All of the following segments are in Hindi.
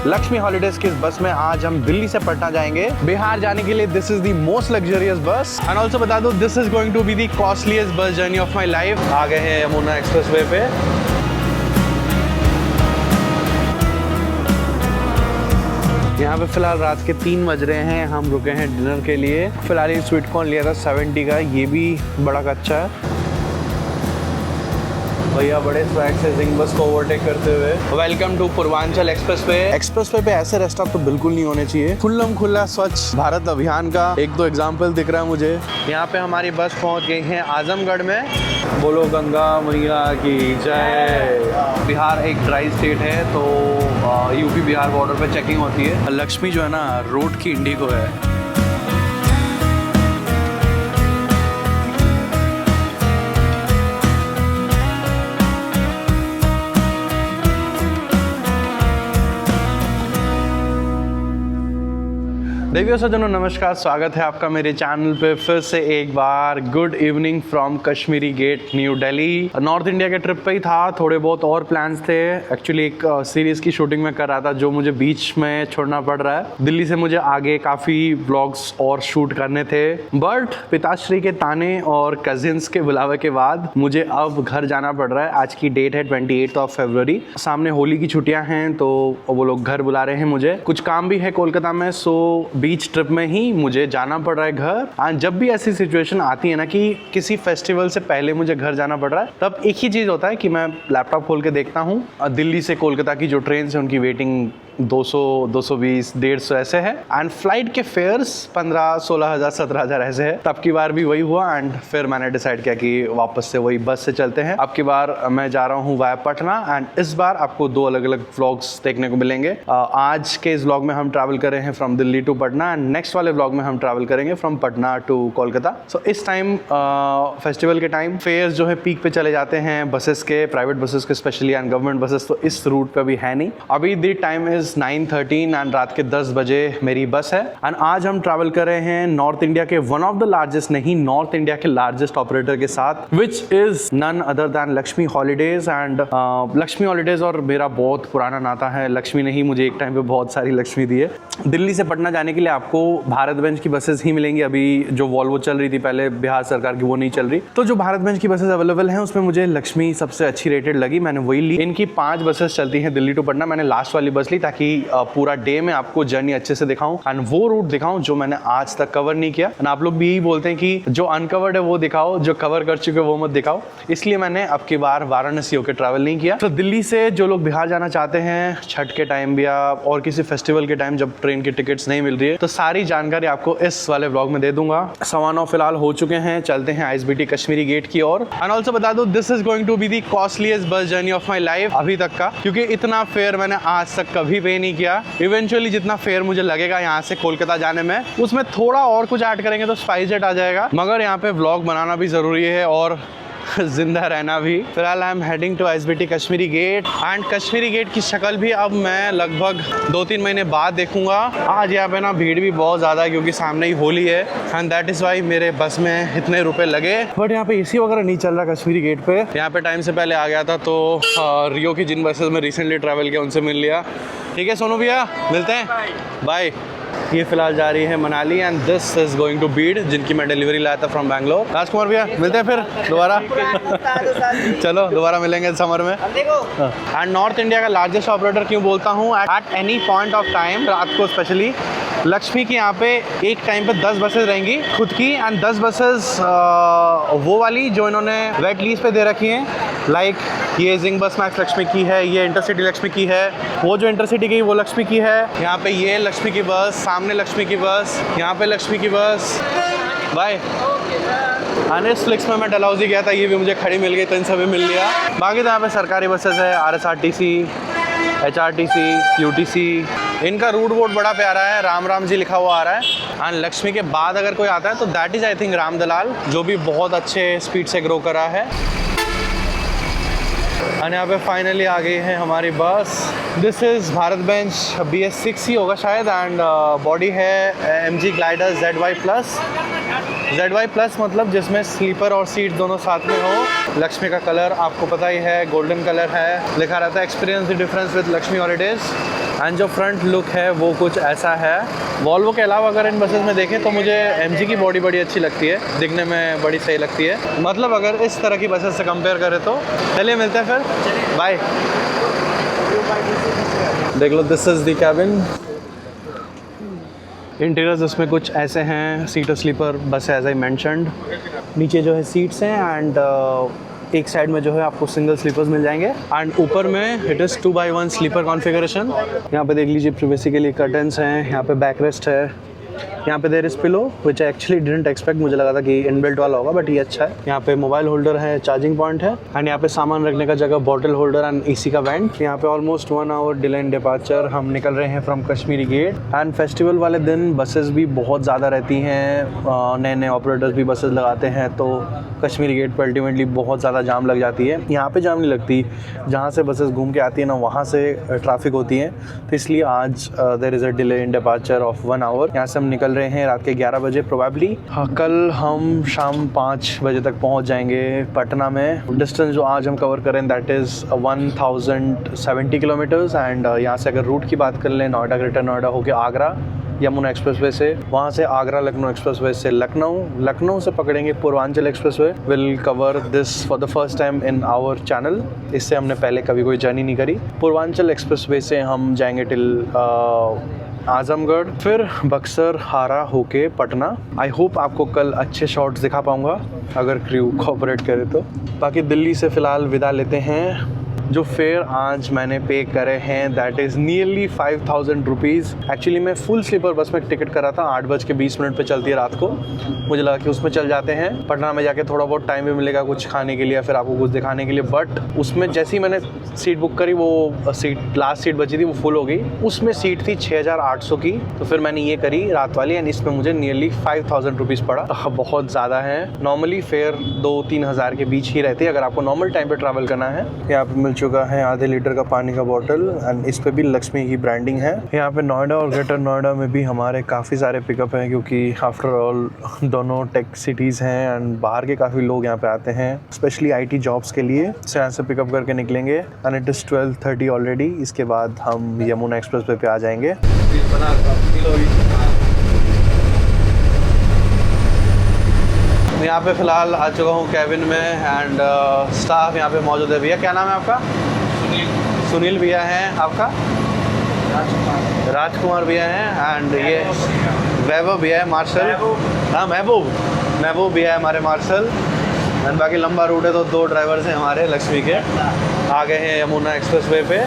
लक्ष्मी हॉलीडेज की इस बस में आज हम दिल्ली से पटना जाएंगे बिहार जाने के लिए। This is the most luxurious bus and also बता दो this is going to be the costliest bus journey of my life. आ गए हैं यमुना एक्सप्रेसवे पे। यहाँ पे फिलहाल रात के 3 बज रहे हैं, हम रुके हैं डिनर के लिए। फिलहाल ये स्वीट कॉर्न लिया था 70 का, ये भी बड़ा अच्छा है। भैया बड़े स्वैग से जिंग बस को ओवरटेक करते हुए। Welcome to Purvanchal expressway. Expressway पे ऐसे रेस्ट स्टॉप तो बिल्कुल नहीं होने चाहिए। खुल्लम खुल्ला स्वच्छ भारत अभियान का 1-2 एग्जाम्पल दिख रहा है मुझे। यहाँ पे हमारी बस पहुँच गई है आजमगढ़ में। बोलो गंगा मैया की जय। बिहार एक ड्राई स्टेट है तो यूपी बिहार बॉर्डर पे चेकिंग होती है। लक्ष्मी जो है ना रोड की इंडिगो है। देवियों सज्जनों नमस्कार, स्वागत है आपका मेरे चैनल पे फिर से एक बार। Good evening from Kashmiri Gate New Delhi. North India के ट्रिप पे ही था, थोड़े बहुत और प्लान्स थे। एक्चुअली एक सीरीज की शूटिंग में कर रहा था जो मुझे बीच में छोड़ना पड़ रहा है। दिल्ली से मुझे आगे काफ़ी व्लॉग्स और शूट करने थे, बट पिताश्री के ताने और कजिन्स के बुलावे के बाद मुझे अब घर जाना पड़ रहा है। आज की डेट है 28 फरवरी। सामने होली की छुट्टियाँ हैं तो वो लोग घर बुला रहे हैं मुझे। कुछ काम भी है कोलकाता में, सो बीच ट्रिप में ही मुझे जाना पड़ रहा है घर। और जब भी ऐसी सिचुएशन आती है ना कि किसी फेस्टिवल से पहले मुझे घर जाना पड़ रहा है, तब एक ही चीज़ होता है कि मैं लैपटॉप खोल के देखता हूँ दिल्ली से कोलकाता की जो ट्रेन है उनकी वेटिंग 200, 220, 150 ऐसे है। एंड फ्लाइट के फेयर्स 15, 16,000, 17,000 ऐसे है। तब की बार भी वही हुआ एंड फिर मैंने डिसाइड किया कि वापस से वही बस से चलते हैं। अब की बार मैं जा रहा हूँ वाया पटना एंड इस बार आपको 2 अलग अलग व्लॉग्स देखने को मिलेंगे। आज के इस व्लॉग में हम ट्रैवल कर रहे हैं from Delhi to Patna and next वाले व्लॉग में हम ट्रैवल करेंगे from Patna to Kolkata. So इस टाइम फेस्टिवल के टाइम फेयर्स जो है पीक पे चले जाते हैं बसेस के, प्राइवेट बसेस के स्पेशली एंड गवर्नमेंट बसेस तो इस रूट पे अभी है नहीं। अभी द टाइम इज 9:13 एंड रात के 10 बजे मेरी बस है। एंड आज हम ट्रैवल कर रहे हैं नॉर्थ इंडिया के वन ऑफ द लार्जेस्ट, नहीं नॉर्थ इंडिया के लार्जेस्ट ऑपरेटर के साथ, which is none other than Lakshmi holidays. And Lakshmi holidays और मेरा बहुत पुराना नाता है। लक्ष्मी ने ही मुझे एक टाइम पे बहुत सारी लक्ष्मी दी है। दिल्ली से पटना जाने के लिए आपको भारत बेंच की बसेस ही मिलेंगी। अभी जो वॉल्वो चल रही थी पहले बिहार सरकार की, वो नहीं चल रही। तो जो भारत बेंच की बसेस अवेलेबल हैं उसमें मुझे लक्ष्मी सबसे अच्छी रेटेड लगी, मैंने वही ली। इनकी 5 बसेस चलती हैं दिल्ली टू पटना। मैंने लास्ट वाली बस ली ताकि पूरा डे में आपको जर्नी अच्छे से दिखाऊं एंड वो रूट दिखाऊं जो मैंने आज तक कवर नहीं किया। एंड आप लोग भी यही बोलते हैं कि जो अनकवर्ड है वो दिखाओ, जो कवर कर चुके वो मत दिखाओ। इसलिए मैंने अब की बार वाराणसी होकर ट्रैवल नहीं किया। तो दिल्ली से जो लोग बिहार जाना चाहते हैं छठ के टाइम या और किसी फेस्टिवल के टाइम जब ट्रेन की टिकट्स नहीं मिल रही है, तो सारी जानकारी आपको इस वाले व्लॉग में दे दूंगा। 9:15 फिलहाल हो चुके हैं, चलते हैं आईएसबीटी कश्मीरी गेट की ओर। एंड ऑल्सो बता दो this is going to be the costliest bus journey of my life अभी तक का, क्योंकि इतना फेयर मैंने आज तक कभी पे नहीं किया। इवेंचुअली जितना फेयर मुझे लगेगा यहाँ से कोलकाता जाने में, उसमें थोड़ा और कुछ ऐड करेंगे तो स्पाइस जेट आ जाएगा। मगर यहाँ पे व्लॉग बनाना भी जरूरी है और जिंदा रहना भी। फिलहाल I am heading to ISBT Kashmiri Gate and Kashmiri Gate की शक्ल भी अब मैं लगभग 2-3 महीने बाद देखूंगा। आज यहाँ पे ना भीड़ भी बहुत ज़्यादा है क्योंकि सामने ही होली है एंड दैट इज़ वाई मेरे बस में इतने रुपए लगे। बट यहाँ पे एसी वगैरह नहीं चल रहा कश्मीरी गेट पे। यहाँ पे टाइम से पहले आ गया था तो रियो की जिन बसेस में रिसेंटली ट्रैवल किया उनसे मिल लिया। ठीक है सोनू भैया, मिलते हैं, बाय। ये फिलहाल जा रही है Manali and this is going to Bir, जिनकी मैं डिलीवरी लाया था फ्रॉम बैंगलोर। राजकुमार भैया मिलते हैं फिर दोबारा। चलो दोबारा मिलेंगे समर में। एंड नॉर्थ इंडिया का लार्जेस्ट ऑपरेटर क्यों बोलता हूँ, at any point of time रात को स्पेशली लक्ष्मी की यहाँ पे एक टाइम पे 10 बसेस रहेंगी खुद की एंड 10 बसेस वो वाली जो इन्होंने वेट लीज पे दे रखी हैं। लाइक ये जिंग बस मैक्स लक्ष्मी की है, ये इंटरसिटी लक्ष्मी की है, वो जो इंटरसिटी की वो लक्ष्मी की है। यहाँ पे ये लक्ष्मी की बस, सामने लक्ष्मी की बस, यहाँ पे लक्ष्मी की बस। बाय। अनेस फ्लिक्स में मैं डलहौजी गया था, ये भी मुझे खड़ी मिल गई तो इन सभी मिल लिया। बाकी तो यहाँ पे सरकारी बसेस है, RSRTC, HRTC, QTC। इनका रूट वोट बड़ा प्यारा है, राम राम जी लिखा हुआ आ रहा है। एंड लक्ष्मी के बाद अगर कोई आता है तो that is I think Ram Dalal, जो भी बहुत अच्छे स्पीड से ग्रो कर रहा है। और यहाँ पे फाइनली आ गई है हमारी बस। This is Bharat bench BS6 ही होगा शायद एंड बॉडी है MG glider ZY+। ZY plus मतलब जिसमें स्लीपर और सीट दोनों साथ में हो। लक्ष्मी का कलर आपको पता ही है, गोल्डन कलर है। लिखा रहता है experience the difference with Lakshmi holidays. And जो फ्रंट लुक है वो कुछ ऐसा है। वॉल्वो के अलावा अगर इन बसेस में देखें तो मुझे MG की बॉडी बड़ी अच्छी लगती है, दिखने में बड़ी सही लगती है। मतलब अगर इस तरह की बसेस से कंपेयर करें तो। चलिए मिलते हैं फिर, बाय। देख लो, this is the cabin. Interiors इसमें कुछ ऐसे हैं। Seater sleeper bus as I mentioned. नीचे जो है सीट्स हैं एंड एक साइड में जो है आपको सिंगल स्लीपर्स मिल जाएंगे एंड ऊपर में it is 2x1 sleeper configuration. यहाँ पे देख लीजिए प्रिवेसी के लिए कर्टन्स हैं, यहाँ पे बैक रेस्ट है, यहाँ पे there is pillow which I actually didn't expect. मुझे लगा था कि इनबिल्ट वाला होगा बट ये अच्छा है। यहाँ पे मोबाइल होल्डर है, चार्जिंग पॉइंट है एंड यहाँ पे सामान रखने का जगह, बॉटल होल्डर एंड AC का वेंट। यहाँ पे almost 1 hour delay in departure. हम निकल रहे हैं from Kashmiri Gate and festival वाले दिन बसेस भी बहुत ज़्यादा रहती हैं। नए नए ऑपरेटर्स भी बसेस लगाते हैं तो कश्मीरी गेट पर अल्टीमेटली बहुत ज़्यादा जाम लग जाती है। यहाँ पे जाम नहीं लगती, जहाँ से बसेस घूम के आती है ना वहाँ से ट्रैफिक होती है। तो इसलिए आज there is a delay in departure of 1 hour. यहाँ से हम निकल रहे हैं रात के 11 बजे प्रोबेबली। कल हम शाम 5 बजे तक पहुँच जाएंगे पटना में। डिस्टेंस जो आज हम कवर करें दैट इज़ 1070 किलोमीटर्स एंड यहाँ से अगर रूट की बात कर लें, नोएडा ग्रेटर नोएडा होकर आगरा यमुना एक्सप्रेसवे से, वहाँ से आगरा लखनऊ एक्सप्रेसवे से लखनऊ, लखनऊ से पकड़ेंगे Purvanchal expressway. Will cover this for the first time in our channel. इससे हमने पहले कभी कोई जर्नी नहीं करी। पूर्वांचल एक्सप्रेसवे से हम जाएंगे टिल आजमगढ़, फिर बक्सर, हारा होके पटना। आई होप आपको कल अच्छे शॉट्स दिखा पाऊँगा अगर क्रू कोऑपरेट करे तो। बाकी दिल्ली से फ़िलहाल विदा लेते हैं। जो फेयर आज मैंने पे करे हैं that is nearly 5000 rupees. Actually मैं फुल स्लीपर बस में टिकट करा था, 8:20 पे चलती है रात को। मुझे लगा कि उसमें चल जाते हैं, पटना में जाके थोड़ा बहुत टाइम भी मिलेगा कुछ खाने के लिए या फिर आपको कुछ दिखाने के लिए। बट उसमें जैसे ही मैंने सीट बुक करी वो सीट, लास्ट सीट बची थी वो फुल हो गई। उसमें सीट थी 6800 की, तो फिर मैंने ये करी रात वाली एंड इसमें मुझे नियरली 5000 रुपीज़ पड़ा। बहुत ज़्यादा है। नॉर्मली फेयर 2-3 हज़ार के बीच ही रहती है अगर आपको नॉर्मल टाइम पर ट्रैवल करना है। यहाँ पर मिल चुका है आधे लीटर का पानी का बॉटल एंड इस पे भी लक्ष्मी की ब्रांडिंग है। यहाँ पे नोएडा और ग्रेटर नोएडा में भी हमारे काफ़ी सारे पिकअप हैं क्योंकि आफ्टर ऑल दोनों टेक सिटीज़ हैं एंड बाहर के काफ़ी लोग यहाँ पे आते हैं स्पेशली IT जॉब्स के लिए। से यहाँ से पिकअप करके निकलेंगे एंड इट इज़ 12:30 ऑलरेडी। इसके बाद हम यमुना एक्सप्रेस पे आ जाएंगे। यहाँ पे फ़िलहाल आ चुका हूँ कैबिन में एंड स्टाफ यहाँ पे मौजूद है। भैया क्या नाम है आपका? सुनील भैया हैं। आपका? राजकुमार भैया हैं एंड ये वैभव भैया है, मार्शल। हाँ, महबूब भैया है हमारे मार्शल। एंड बाकी लंबा रूट है तो 2 ड्राइवर्स हैं हमारे लक्ष्मी के। आ गए हैं यमुना एक्सप्रेसवे पे।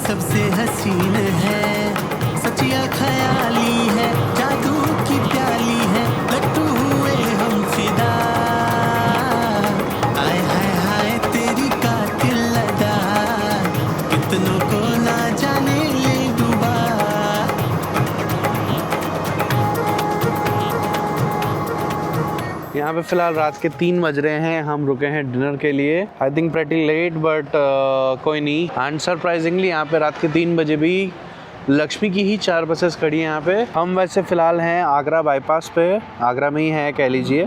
सबसे हसीन है, सचिया ख्याली है, जादू की प्याली है, लट्टू हुए हम फिदा। आय हाय हाय तेरी कातिल अदा, कितनों को ना जाने ले डूबा। यहाँ पे फ़िलहाल रात के 3 बज रहे हैं। हम रुके हैं डिनर के लिए। I think pretty late but कोई नहीं। एंड सरप्राइजिंगली यहाँ पे रात के 3 बजे भी लक्ष्मी की ही 4 बसेस खड़ी हैं यहाँ पे। हम वैसे फ़िलहाल हैं आगरा बाईपास पे, आगरा में ही है कह लीजिए।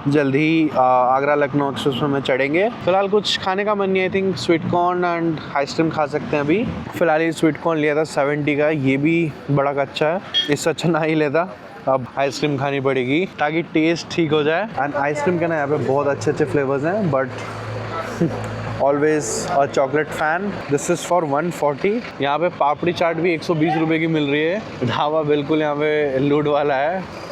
जल्दी ही आगरा लखनऊ एक्सप्रेस में चढ़ेंगे। फ़िलहाल कुछ खाने का मन नहीं। I think sweet corn and ice cream खा सकते हैं अभी। फ़िलहाल ये स्वीट कॉर्न लिया था 70 का, ये भी बड़ा अच्छा है, इससे अच्छा ना ही लेता। अब आइसक्रीम खानी पड़ेगी ताकि टेस्ट ठीक हो जाए। एंड आइसक्रीम के ना यहाँ पे बहुत अच्छे अच्छे फ्लेवर्स हैं, but always a chocolate fan. This is for 140। यहाँ पे पापड़ी चाट भी 120 रुपये की मिल रही है। ढाबा बिल्कुल यहाँ पे लूट वाला है।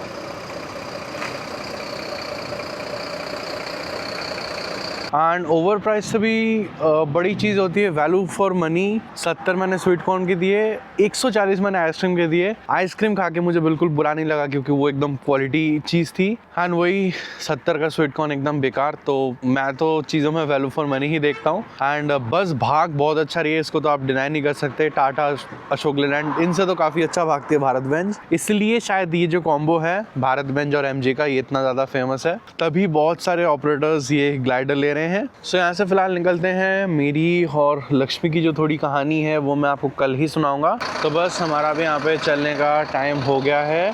एंड ओवर प्राइस से भी बड़ी चीज़ होती है वैल्यू फॉर मनी। 70 मैंने स्वीट कॉर्न के दिए, 140 मैंने आइसक्रीम के दिए। आइसक्रीम खा के मुझे बिल्कुल बुरा नहीं लगा क्योंकि वो एकदम क्वालिटी चीज़ थी। एंड वही 70 का स्वीट कॉर्न एकदम बेकार। तो मैं तो चीज़ों में वैल्यू फॉर मनी ही देखता हूँ। एंड बस भाग बहुत अच्छा रही है, इसको तो आप डिनाई नहीं कर सकते। टाटा, अशोक लेलैंड, इनसे तो काफ़ी अच्छा भागती है भारत बेंज। इसलिए शायद ये जो कॉम्बो है भारत बेंज और एमजे का, ये इतना ज़्यादा फेमस है, तभी बहुत सारे ऑपरेटर्स ये ग्लाइडर ले रहे हैं। सो यहाँ से फिलहाल निकलते हैं। मेरी और लक्ष्मी की जो थोड़ी कहानी है वो मैं आपको कल ही सुनाऊंगा। तो बस हमारा भी यहाँ पे चलने का टाइम हो गया है।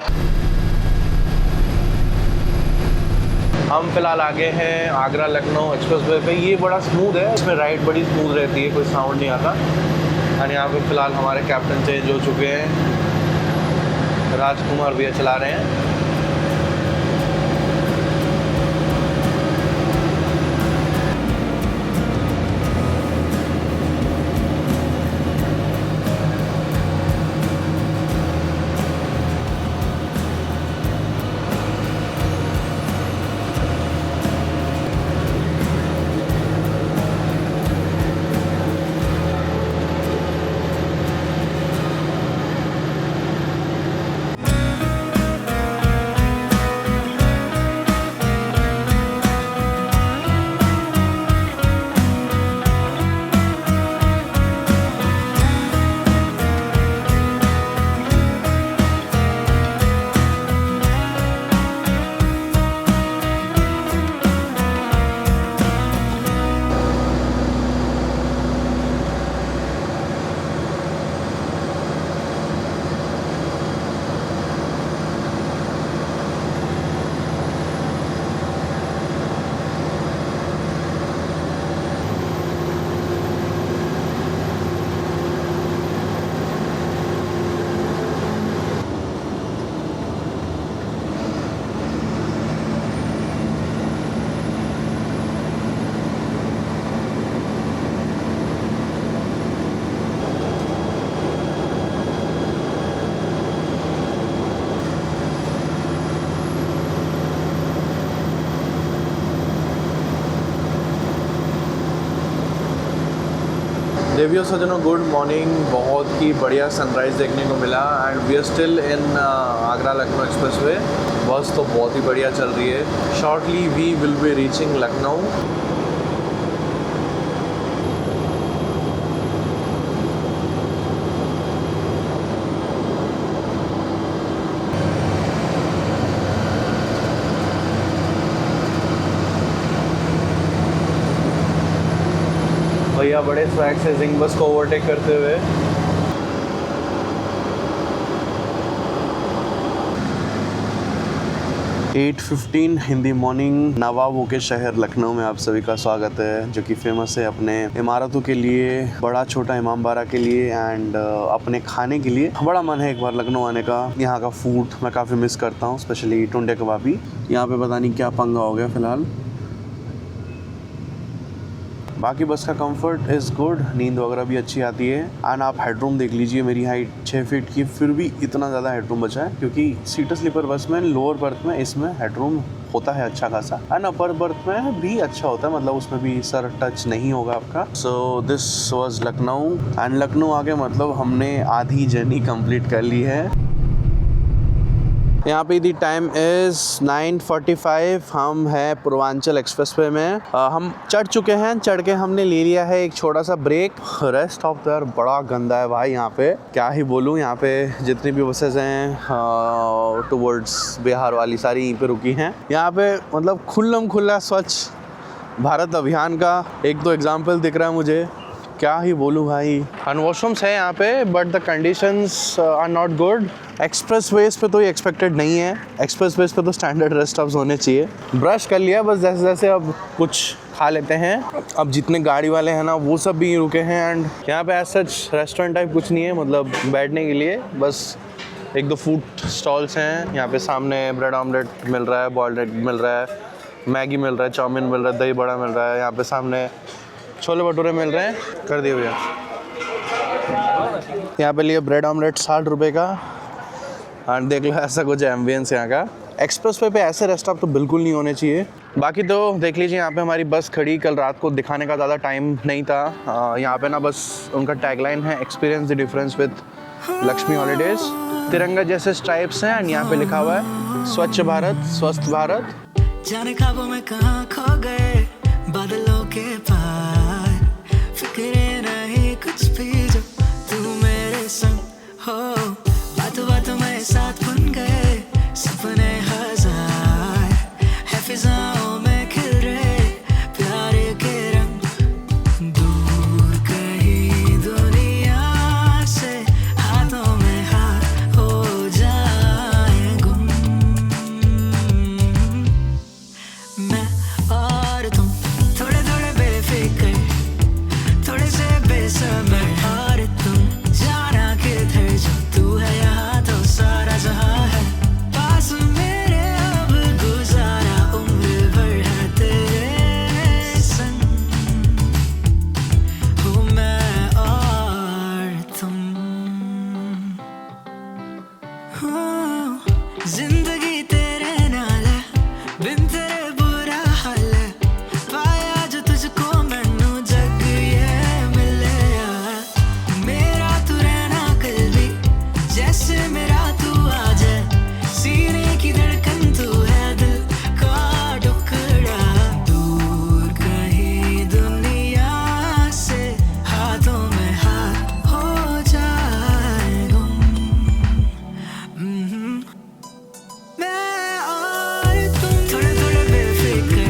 हम फिलहाल आगे हैं आगरा लखनऊ एक्सप्रेसवे पे। ये बड़ा स्मूथ है, इसमें राइड बड़ी स्मूथ रहती है, कोई साउंड नहीं आता। और यहाँ पे फिलहाल हमारे कैप्टन चेंज हो चुके हैं, राजकुमार भैया चला रहे हैं। देवियों सजनों, गुड मॉर्निंग। बहुत ही बढ़िया सनराइज़ देखने को मिला and we are still in Agra Lucknow expressway. Bus तो बहुत ही बढ़िया चल रही है। Shortly we will be reaching Lucknow. भैया बड़े स्वैग से जिंग बस को ओवरटेक करते हुए। एट 15 इन दी मॉर्निंग, नवाबों के शहर लखनऊ में आप सभी का स्वागत है, जो कि फेमस है अपने इमारतों के लिए, बड़ा छोटा इमामबाड़ा के लिए एंड अपने खाने के लिए। बड़ा मन है एक बार लखनऊ आने का। यहाँ का फूड मैं काफ़ी मिस करता हूँ, स्पेशली टुंडे कबाबी। यहाँ पे पता नहीं क्या पंगा हो गया फिलहाल। बाकी बस का कंफर्ट इज़ गुड, नींद वगैरह भी अच्छी आती है। एंड आप हेडरूम देख लीजिए, मेरी हाइट 6 फीट की, फिर भी इतना ज़्यादा हेडरूम बचा है क्योंकि सीटर स्लीपर बस में लोअर बर्थ में इसमें हेडरूम होता है अच्छा खासा, एंड अपर बर्थ में भी अच्छा होता है, मतलब उसमें भी सर टच नहीं होगा आपका। So this was Lucknow and Lucknow आके मतलब हमने आधी जर्नी कंप्लीट कर ली है। यहाँ पे दी टाइम इज़ 9:45। हम हैं पूर्वांचल एक्सप्रेसवे में। हम चढ़ चुके हैं। चढ़ के हमने ले लिया है एक छोटा सा ब्रेक। रेस्ट ऑफ द बड़ा गंदा है भाई यहाँ पे, क्या ही बोलूँ। यहाँ पे जितनी भी बसेज हैं टुवर्ड्स बिहार वाली, सारी यहीं पे रुकी हैं। यहाँ पे मतलब खुल्लम खुल्ला स्वच्छ भारत अभियान का एक दो एग्जाम्पल दिख रहा है मुझे, क्या ही बोलूँ भाई। एंड वॉशरूम्स है यहाँ पे but the conditions are not good. Expressways पे तो ये एक्सपेक्टेड नहीं है। एक्सप्रेसवेज पे तो स्टैंडर्ड रेस्ट हाउस होने चाहिए। ब्रश कर लिया बस, जैसे जैसे अब कुछ खा लेते हैं। अब जितने गाड़ी वाले हैं ना वो सब भी रुके हैं। एंड यहाँ पे एज सच रेस्टोरेंट टाइप कुछ नहीं है, मतलब बैठने के लिए बस एक दो फूड स्टॉल्स हैं यहाँ पे। सामने ब्रेड ऑमलेट मिल रहा है, बॉइल्ड एग मिल रहा है, मैगी मिल रहा है, चाउमीन मिल रहा है, दही बड़ा मिल रहा है। यहाँ पे सामने छोले भटूरे मिल रहे हैं। कर दिए भैया। यहाँ पे लिए ब्रेड ऑमलेट 60 रुपये का। एंड देख लो ऐसा कुछ एम्बियंस यहाँ का। एक्सप्रेस वे पे ऐसे रेस्टोरेंट तो बिल्कुल नहीं होने चाहिए। बाकी तो देख लीजिए यहाँ पे हमारी बस खड़ी। कल रात को दिखाने का ज़्यादा टाइम नहीं था। यहाँ पे ना बस उनका टैगलाइन है experience the difference with Lakshmi holidays. तिरंगा जैसे स्ट्राइप्स हैं एंड यहाँ पे लिखा हुआ है स्वच्छ भारत स्वस्थ भारत। जाने ख्वाबों में कहाँ खो गए बादलों के पार, फिक्रे नहीं कुछ भी जो तू मेरे संग हो। बातों बातों में साथ बन गए सपने हजार, है फिजाओं में खिल रहे प्यार के रंग। दूर कहीं दुनिया से हाथों में हाथ हो जाए गुम। मैं और तुम थोड़े थोड़े बेफिक्र, थोड़े से बेसमझ। और तुम जाना किधर जो तू है यहाँ तो सारा जहाँ है पास मेरे। अब गुजारा उम्र भर है तेरे संग, हूँ मैं और तुम। जिंदगी तेरे नाल है, बिन तेरे बुरा हाल है। पाया जो तुझको मैनू जग ये मिले यार। मेरा तू रहना कल भी जैसे मेरा तू आ जाए। सीने की धड़कन तू है दिल का टुकड़ा। दूर कहीं दुनिया से हाथों में हाथ हो जाए गुम। मैं और तुम थोड़े थोड़े बेफिक्र,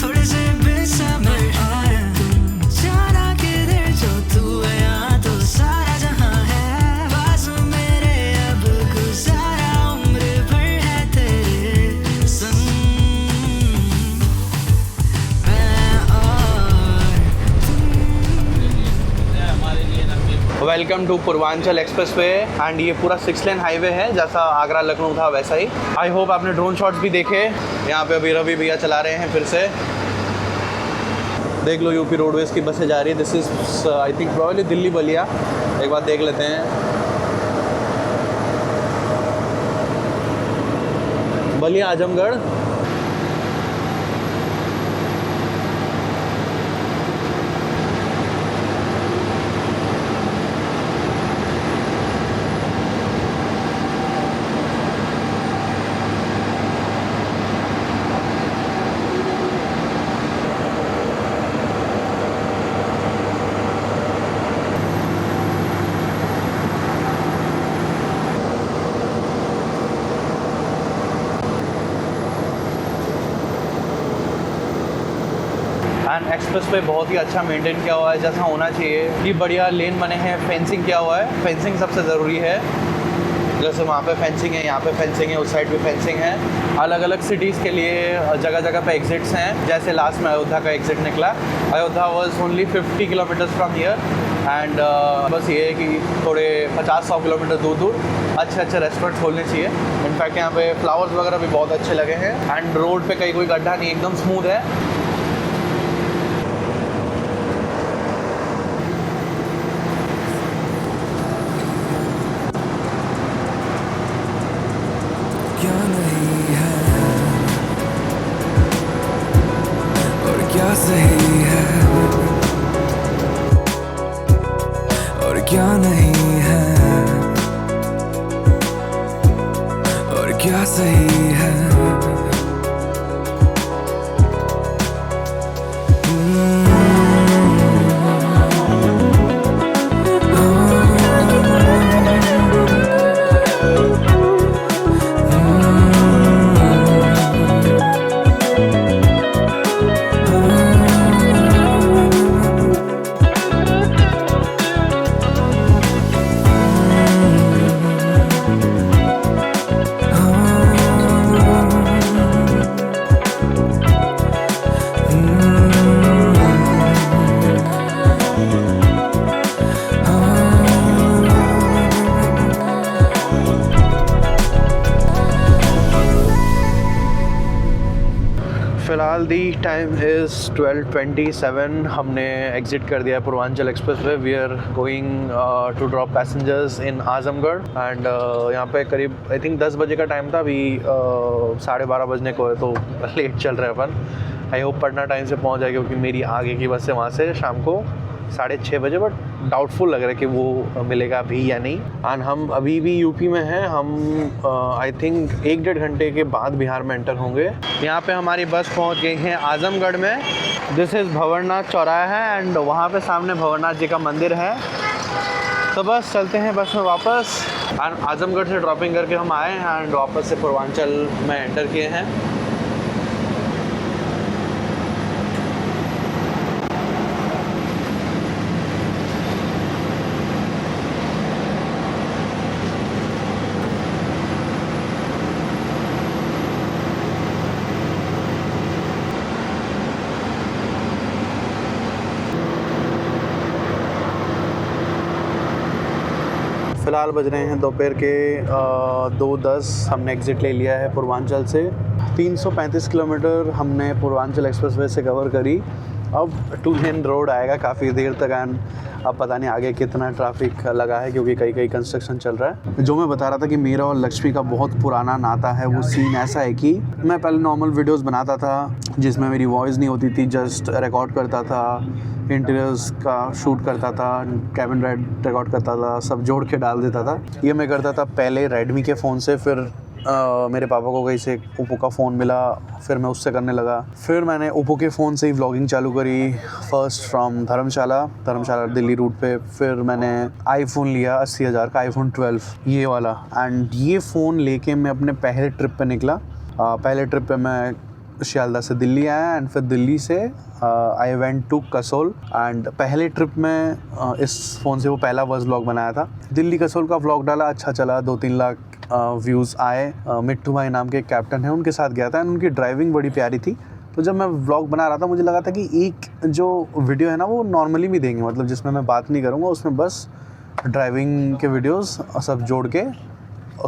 थोड़े से बेसमझ। और तुम जाना किधर जो तू है यहाँ तो सारा जहाँ है पास मेरे। अब गुजारा उम्र भर है तेरे संग, मैं और welcome to Purvanchal express way. एंड ये पूरा 6 लेन हाईवे है, जैसा आगरा लखनऊ था वैसा ही। आई होप आपने ड्रोन शॉट्स भी देखे। यहाँ पे अभी रवि भैया चला रहे हैं फिर से। देख लो यूपी रोडवेज की बसें जा रही है। This is I think probably Delhi Ballia. एक बार देख लेते हैं। बलिया आजमगढ़। एंड एक्सप्रेस पे बहुत ही अच्छा मेंटेन किया हुआ है, जैसा होना चाहिए। कि बढ़िया लेन बने हैं, फेंसिंग किया हुआ है। फेंसिंग सबसे ज़रूरी है। जैसे वहाँ पे फेंसिंग है, यहाँ पे फेंसिंग है, उस साइड भी फेंसिंग है। अलग अलग सिटीज़ के लिए जगह जगह पे एग्जिट्स हैं। जैसे लास्ट में अयोध्या का एग्जिट निकला। Ayodhya was only 50 kilometres from here. And बस ये है कि थोड़े 50-100 किलोमीटर दूर दूर अच्छे अच्छे रेस्टोरेंट खोलने चाहिए। इनफैक्ट यहाँ पे फ्लावर्स वगैरह भी बहुत अच्छे लगे हैं। एंड रोड पे कहीं कोई गड्ढा नहीं, एकदम स्मूथ है। क्या नहीं है और क्या सही है और क्या नहीं है और क्या सही है। फ़िलहाल दी टाइम इज़ 12:27। हमने एग्ज़िट कर दिया Purvanchal express way. We are going to drop passengers in Azamgarh and यहाँ पे करीब आई थिंक 10 बजे का टाइम था, अभी 12:30 बजने को है, तो लेट चल रहे हैं अपन। आई होप पटना टाइम से पहुँच जाए, क्योंकि मेरी आगे की बस है वहाँ से शाम को 6:30 बजे, बट डाउटफुल लग रहा है कि वो मिलेगा भी या नहीं। एंड हम अभी भी यूपी में हैं। हम आई थिंक 1-1.5 घंटे के बाद बिहार में एंटर होंगे। यहाँ पे हमारी बस पहुँच गई है आजमगढ़ में। दिस इज़ भंवरनाथ चौराहा है एंड वहाँ पे सामने भंवरनाथ जी का मंदिर है। तो बस चलते हैं बस में वापस। एंड आजमगढ़ से ड्रॉपिंग करके हम आए हैं एंड वापस से पूर्वांचल में एंटर किए हैं। फ़िलहाल बज रहे हैं दोपहर के 2:10। हमने एग्ज़िट ले लिया है पूर्वांचल से। 335 किलोमीटर हमने पूर्वांचल एक्सप्रेसवे से कवर करी। अब 2 लेन रोड आएगा काफ़ी देर तक एंड अब पता नहीं आगे कितना ट्रैफिक लगा है, क्योंकि कई कंस्ट्रक्शन चल रहा है। जो मैं बता रहा था कि मेरा और लक्ष्मी का बहुत पुराना नाता है, वो सीन ऐसा है कि मैं पहले नॉर्मल वीडियोस बनाता था जिसमें मेरी वॉइस नहीं होती थी, जस्ट रिकॉर्ड करता था, इंटीरियर्स का शूट करता था, कैबिन राइड रिकॉर्ड करता था, सब जोड़ के डाल देता था। ये मैं करता था पहले रेडमी के फ़ोन से, फिर मेरे पापा को कहीं से ओप्पो का फ़ोन मिला, फिर मैं उससे करने लगा। फिर मैंने ओप्पो के फ़ोन से ही व्लॉगिंग चालू करी, first from Dharamshala Delhi route पे। फिर मैंने आईफोन लिया 80,000 का, आईफोन 12 ये वाला। एंड ये फ़ोन लेके मैं अपने पहले ट्रिप पे निकला। पहले ट्रिप पे मैं शियालदा से दिल्ली आया एंड फिर दिल्ली से I went to Kasol. And पहले ट्रिप में इस फ़ोन से वो पहला बस व्लॉग बनाया था। दिल्ली कसोल का व्लॉग डाला, अच्छा चला, 2-3 लाख व्यूज़ आए। मिट्टू भाई नाम के कैप्टन हैं, उनके साथ गया था एंड उनकी ड्राइविंग बड़ी प्यारी थी। तो जब मैं व्लॉग बना रहा था मुझे लगा था कि एक जो वीडियो है ना वो नॉर्मली भी देंगे, मतलब जिसमें मैं बात नहीं करूँगा, उसमें बस ड्राइविंग के वीडियोस सब जोड़ के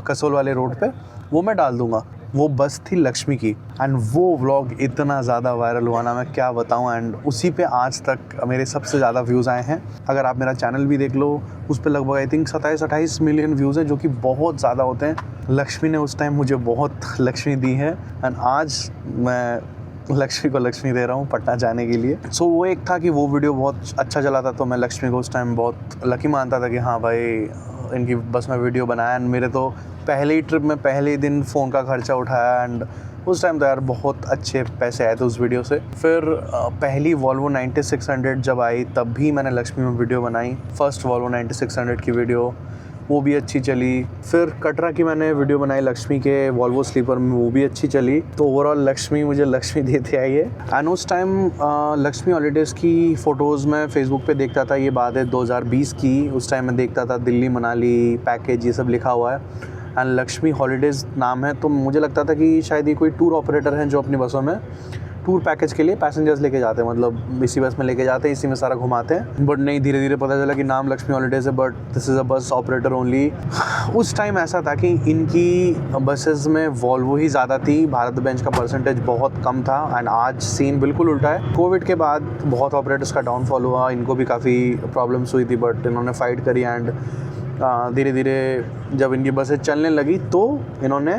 कसोल वाले रोड पे वो मैं डाल दूँगा। वो बस थी लक्ष्मी की एंड वो व्लॉग इतना ज़्यादा वायरल हुआ ना, मैं क्या बताऊँ। एंड उसी पे आज तक मेरे सबसे ज़्यादा व्यूज़ आए हैं। अगर आप मेरा चैनल भी देख लो, उस पर लगभग आई थिंक 27-28 मिलियन व्यूज़ हैं, जो कि बहुत ज़्यादा होते हैं। लक्ष्मी ने उस टाइम मुझे बहुत लक्ष्मी दी है एंड आज मैं लक्ष्मी को लक्ष्मी दे रहा हूँ पटना जाने के लिए। सो वो एक था कि वो वीडियो बहुत अच्छा चला था, तो मैं लक्ष्मी को उस टाइम बहुत लकी मानता था कि हाँ भाई इनकी बस में वीडियो बनाया। एंड मेरे तो पहले ही ट्रिप में पहले ही दिन फ़ोन का खर्चा उठाया एंड उस टाइम तो यार बहुत अच्छे पैसे आए थे उस वीडियो से। फिर पहली वॉल्वो 9600 जब आई तब भी मैंने लक्ष्मी में वीडियो बनाई, फर्स्ट वॉल्वो 9600 की वीडियो, वो भी अच्छी चली। फिर कटरा की मैंने वीडियो बनाई लक्ष्मी के वॉल्वो स्लीपर में, वो भी अच्छी चली। तो ओवरऑल लक्ष्मी मुझे लक्ष्मी देते आई है। एंड उस टाइम लक्ष्मी हॉलीडेज़ की फ़ोटोज़ मैं फेसबुक पे देखता था, ये बात है 2020 की। उस टाइम मैं देखता था दिल्ली मनाली पैकेज ये सब लिखा हुआ है एंड लक्ष्मी हॉलीडेज़ नाम है। तो मुझे लगता था कि शायद ये कोई टूर ऑपरेटर हैं जो अपनी बसों में टूर पैकेज के लिए पैसेंजर्स लेके जाते हैं, मतलब इसी बस में लेके जाते हैं, इसी में सारा घुमाते हैं। बट नहीं, धीरे धीरे पता चला कि नाम लक्ष्मी हॉलीडेज़ है but this is a bus operator only. उस टाइम ऐसा था कि इनकी बसेस में वॉल्वो ही ज़्यादा थी, भारत बेंच का परसेंटेज बहुत कम था। एंड आज सीन बिल्कुल उल्टा है। कोविड के बाद बहुत ऑपरेटर्स का डाउनफॉल हुआ, इनको भी काफ़ी प्रॉब्लम्स हुई थी बट इन्होंने फाइट करी एंड धीरे धीरे जब इनकी बसें चलने लगी तो इन्होंने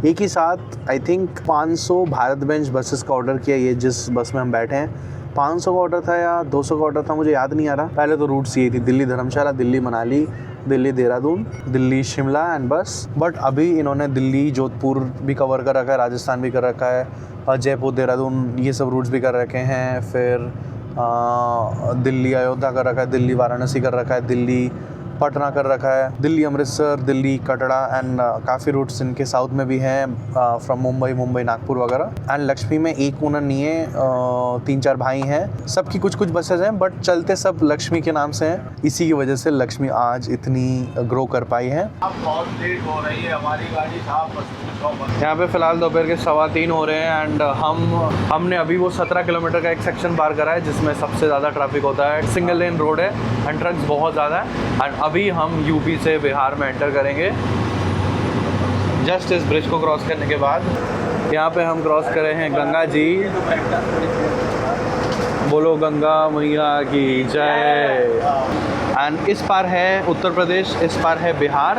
एक ही साथ I think 500 Bharat bench buses का ऑर्डर किया। ये जिस बस में हम बैठे हैं 500 का ऑर्डर था या 200 का ऑर्डर था, मुझे याद नहीं आ रहा। पहले तो रूट्स ये थी दिल्ली धर्मशाला, दिल्ली मनाली, दिल्ली देहरादून, दिल्ली शिमला एंड बस। बट अभी इन्होंने दिल्ली जोधपुर भी कवर कर रखा है, राजस्थान भी कर रखा है, जयपुर देहरादून ये सब रूट्स भी कर रखे हैं। फिर दिल्ली अयोध्या कर रखा है, दिल्ली वाराणसी कर रखा है, दिल्ली पटना कर रखा है, दिल्ली अमृतसर, दिल्ली कटरा एंड काफ़ी रूट्स इनके साउथ में भी हैं, फ्रॉम मुंबई नागपुर वगैरह। एंड लक्ष्मी में एक ओनर नहीं है, 3-4 भाई हैं, सबकी कुछ कुछ बसेज हैं बट चलते सब लक्ष्मी के नाम से हैं। इसी की वजह से लक्ष्मी आज इतनी ग्रो कर पाई है। अब बहुत लेट हो रही है हमारी गाड़ी साहब। यहाँ पे फ़िलहाल दोपहर के 3:15 हो रहे हैं एंड हमने अभी वो 17 किलोमीटर का एक सेक्शन पार करा है जिसमें सबसे ज़्यादा ट्रैफिक होता है। सिंगल लेन रोड है एंड ट्रक्स बहुत ज़्यादा है। एंड अभी हम यूपी से बिहार में एंटर करेंगे जस्ट इस ब्रिज को क्रॉस करने के बाद। यहाँ पे हम क्रॉस करे हैं गंगा जी। बोलो गंगा मैया की जय। एंड इस पार है उत्तर प्रदेश, इस पार है बिहार।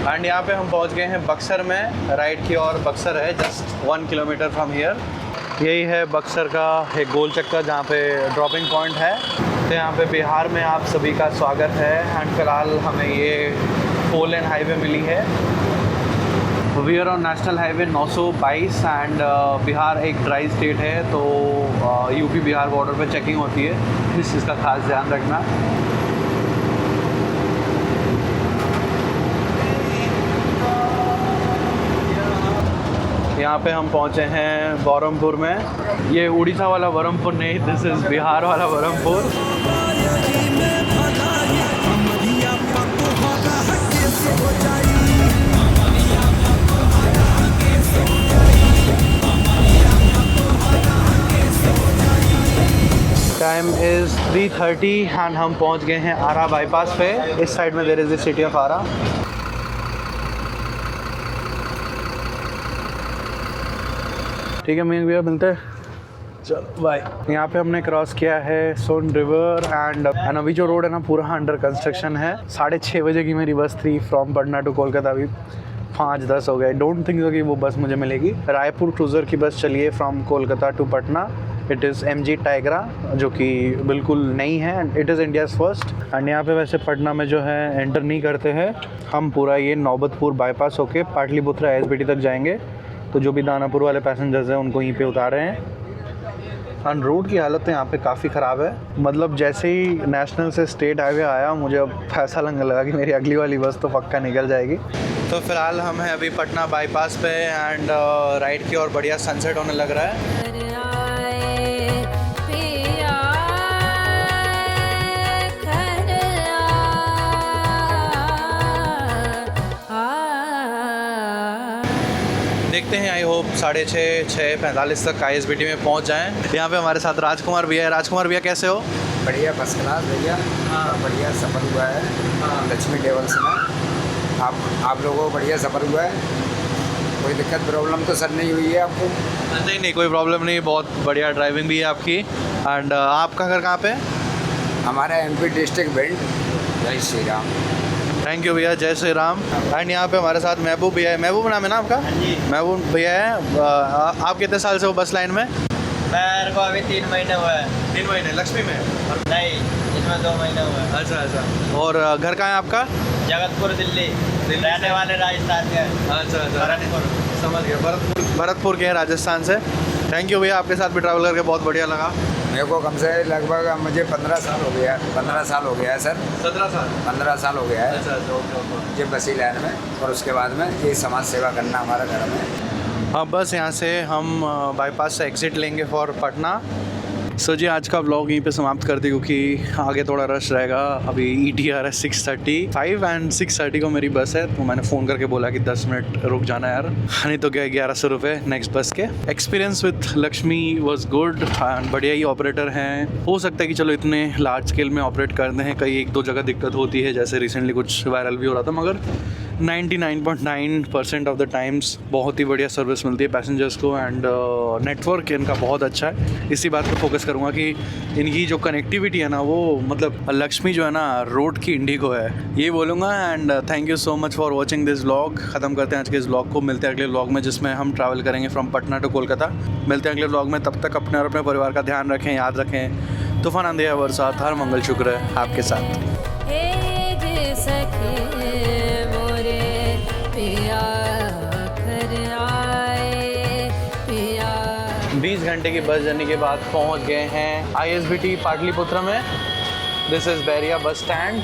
एंड यहाँ पे हम पहुँच गए हैं बक्सर में। राइट की ओर बक्सर है, जस्ट 1 किलोमीटर फ्रॉम हियर। यही है बक्सर का एक गोल चक्कर जहाँ पे ड्रॉपिंग पॉइंट है। तो यहाँ पे बिहार में आप सभी का स्वागत है। एंड फिलहाल हमें ये 4 लेन हाईवे मिली है। We are on national highway 922 and Bihar एक ड्राई स्टेट है, तो यूपी बिहार बॉर्डर पे चेकिंग होती है, इस चीज़ का खास ध्यान रखना। यहाँ पे हम पहुँचे हैं बरहमपुर में। ये उड़ीसा वाला बरहमपुर नहीं, दिस इज़ बिहार वाला बरहमपुर। टाइम इज़ 3:30 एंड हम पहुँच गए हैं आरा बाईपास पे। इस साइड में there is the city of Ara. ठीक है मियां भैया, मिलते हैं, चलो बाय। यहाँ पे हमने क्रॉस किया है सोन रिवर एंड अभी जो रोड है ना पूरा अंडर कंस्ट्रक्शन है। 6:30 बजे की मेरी बस थी फ्रॉम पटना टू कोलकाता, अभी 5:10 हो गए। डोंट थिंक सो कि वो बस मुझे मिलेगी। रायपुर क्रूज़र की बस चली है from Kolkata to Patna. It is MG टाइगरा, जो कि बिल्कुल नई है and it is India's first. And यहाँ पे वैसे पटना में जो है एंटर नहीं करते हैं हम, पूरा ये नौबतपुर बाईपास होके पाटलिपुत्रा SBT तक जाएंगे। तो जो भी दानापुर वाले पैसेंजर्स हैं उनको यहीं पे उतार रहे हैं। एंड रोड की हालत तो यहाँ पे काफ़ी ख़राब है। मतलब जैसे ही नेशनल से स्टेट हाईवे आया, मुझे अब ऐसा लगने लगा कि मेरी अगली वाली बस तो पक्का निकल जाएगी। तो फिलहाल हम हैं अभी पटना बाईपास पे एंड राइट की ओर बढ़िया सनसेट होने लग रहा है। देखते हैं, आई होप 6:45 तक ISBT में पहुंच जाएं। यहाँ पे हमारे साथ राजकुमार भैया है। राजकुमार भैया कैसे हो? बढ़िया, फर्स्ट क्लास भैया। बढ़िया सफ़र हुआ है लक्ष्मी ट्रेवल्स में। आप लोगों को बढ़िया सफ़र हुआ है। कोई दिक्कत प्रॉब्लम तो सर नहीं हुई है आपको? नहीं, कोई प्रॉब्लम नहीं, बहुत बढ़िया ड्राइविंग भी है आपकी। एंड आपका घर कहाँ पे? हमारा MP डिस्ट्रिक्ट भिंड। जय श्री राम। थैंक यू भैया, जय श्री राम। एंड यहाँ पे हमारे साथ महबूब भैया है। महबूब नाम है ना आपका? महबूब भैया है। आप कितने साल से हो बस लाइन में? मेरे को अभी 3 महीने हुए हैं। 3 महीने। लक्ष्मी में? नहीं, इसमें 2 महीने हुए हैं। अच्छा। और घर कहाँ है आपका? जगतपुर, दिल्ली। रहने वाले राजस्थान के। अच्छा। भरतपुर। समझ गया, भरतपुर के हैं राजस्थान से। थैंक यू भैया, आपके साथ भी ट्रैवल करके बहुत बढ़िया लगा। मेरे को कम से लगभग मुझे 15 साल हो गया है। 15 साल हो गया है सर। 17 साल? 15 साल हो गया है। अच्छा। ये बसी लाइन में, और उसके बाद में ये समाज सेवा करना हमारा धर्म है। हाँ, बस यहाँ से हम बाईपास से एग्ज़िट लेंगे फॉर पटना। सो जी, आज का व्लॉग यहीं पे समाप्त कर दी, क्योंकि आगे थोड़ा रश रहेगा। अभी ETR है 6:35 एंड 6:30 को मेरी बस है। तो मैंने फ़ोन करके बोला कि 10 मिनट रुक जाना यार, नहीं तो क्या 1100 रुपये नेक्स्ट बस के। Experience with Lakshmi was good and बढ़िया ही ऑपरेटर हैं। हो सकता है कि चलो इतने लार्ज स्केल में ऑपरेट करते हैं, कई 1-2 जगह दिक्कत होती है, जैसे रिसेंटली कुछ वायरल भी हो रहा था, मगर 99.9% ऑफ द टाइम्स बहुत ही बढ़िया सर्विस मिलती है पैसेंजर्स को। एंड नेटवर्क इनका बहुत अच्छा है। इसी बात पे फोकस करूँगा कि इनकी जो कनेक्टिविटी है ना, वो मतलब लक्ष्मी जो है ना, रोड की इंडिगो है, ये बोलूँगा। And thank you so much for watching this vlog. ख़त्म करते हैं आज के इस व्लॉग को। मिलते हैं अगले व्लॉग में, जिसमें हम ट्रैवल करेंगे फ्रॉम पटना टू कोलकाता। मिलते हैं अगले व्लॉग में। तब तक अपने और अपने परिवार का ध्यान रखें, याद रखें। तूफान अंधेरा बरसात, हर मंगल शुक्र है आपके साथ। 20 घंटे की बस जर्नी के बाद पहुंच गए हैं ISBT पाटलिपुत्र में। This is Bairiya bus stand.